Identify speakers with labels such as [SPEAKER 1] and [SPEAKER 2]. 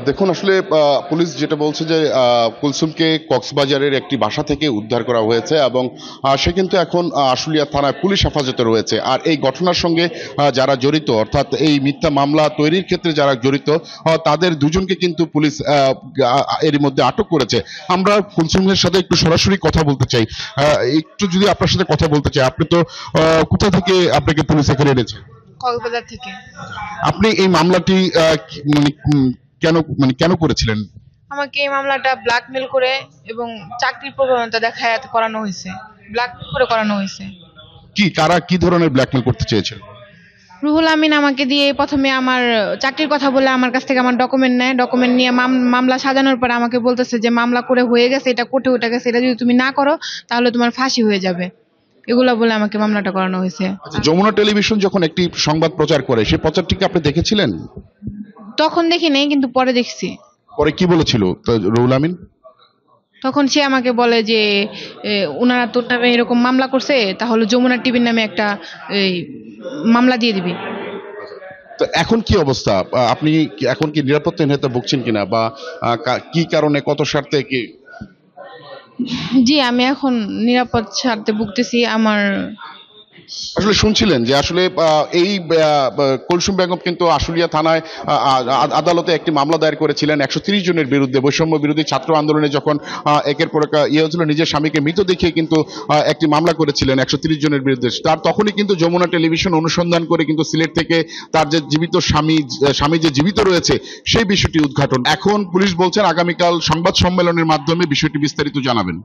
[SPEAKER 1] দেখুন আসলে পুলিশ যেটা বলছে যে কুলসুমকে কক্সবাজারের একটি বাসা থেকে উদ্ধার করা হয়েছে এবং সে কিন্তু এখন আশুলিয়া থানায় পুলিশ হেফাজতে রয়েছে। আর এই ঘটনার সঙ্গে যারা জড়িত, অর্থাৎ এই মিথ্যা মামলা তৈরির ক্ষেত্রে যারা জড়িত, তাদের দুজনকে কিন্তু পুলিশ এরই মধ্যে আটক করেছে। আমরা কুলসুমের সাথে একটু সরাসরি কথা বলতে চাই। একটু যদি আপনার সাথে কথা বলতে চাই, আপনি তো কোথা থেকে আপনাকে পুলিশ এখানে এনেছে?
[SPEAKER 2] কক্সবাজার থেকে।
[SPEAKER 1] আপনি এই মামলাটি মানে কেন করেছিলেন?
[SPEAKER 2] আমাকে এই মামলাটা ব্ল্যাকমেল করে এবং চাকরির প্রবণতা দেখায় করানো হয়েছে। ব্ল্যাকমেল করে করানো হয়েছে।
[SPEAKER 1] কারা কি ধরনের ব্ল্যাকমেল করতে চেয়েছিল?
[SPEAKER 2] রুহুল আমিন আমাকে দিয়ে প্রথমে আমার চাকরির কথা বলে আমার কাছ থেকে আমার ডকুমেন্ট নেয়। ডকুমেন্ট নিয়ে মামলা সাজানোর পরে আমাকে বলতেছে যে মামলা করে হয়ে গেছে, এটা কোর্টে উঠে গেছে, এটা যদি তুমি না করো তাহলে তোমার ফাঁসি হয়ে যাবে। এগুলা বলে আমাকে মামলাটা করানো হয়েছে।
[SPEAKER 1] আচ্ছা, যমুনা টেলিভিশন যখন একটি সংবাদ প্রচার করে, সেই প্রচারটিকে আপনি দেখেছিলেন?
[SPEAKER 2] তখন দেখি নাই, কিন্তু পরে দেখছি।
[SPEAKER 1] পরে কি বলেছিল রুহুল আমিন?
[SPEAKER 2] তখন সে আমাকে বলে যে ওনারা তোর নামে এরকম মামলা করছে, তাহলে যমুনা টিভির নামে একটা এই মামলা দিয়ে দিবি।
[SPEAKER 1] তো এখন কি অবস্থা? আপনি এখন কি নিরাপত্তাহীনতা ভুগছেন কিনা, বা কি কারণে, কত স্বার্থে কি?
[SPEAKER 2] জি, আমি এখন নিরাপদ স্বার্থে ভুগতেছি। আমার
[SPEAKER 1] আসলে শুনছিলেন যে আসলে এই কুলসুম বেগম কিন্তু আশুলিয়া থানায় আদালতে একটি মামলা দায়ের করেছিলেন 130 জনের বিরুদ্ধে, বৈষম্য বিরোধী ছাত্র আন্দোলনে যখন একের পর এক হয়েছিল, নিজের স্বামীকে মৃত দেখিয়ে কিন্তু একটি মামলা করেছিলেন 130 জনের বিরুদ্ধে। তার তখনই কিন্তু যমুনা টেলিভিশন অনুসন্ধান করে কিন্তু সিলেট থেকে তার যে জীবিত স্বামী যে জীবিত রয়েছে সেই বিষয়টি উদ্ঘাটন। এখন পুলিশ বলছেন আগামীকাল সংবাদ সম্মেলনের মাধ্যমে বিষয়টি বিস্তারিত জানাবেন।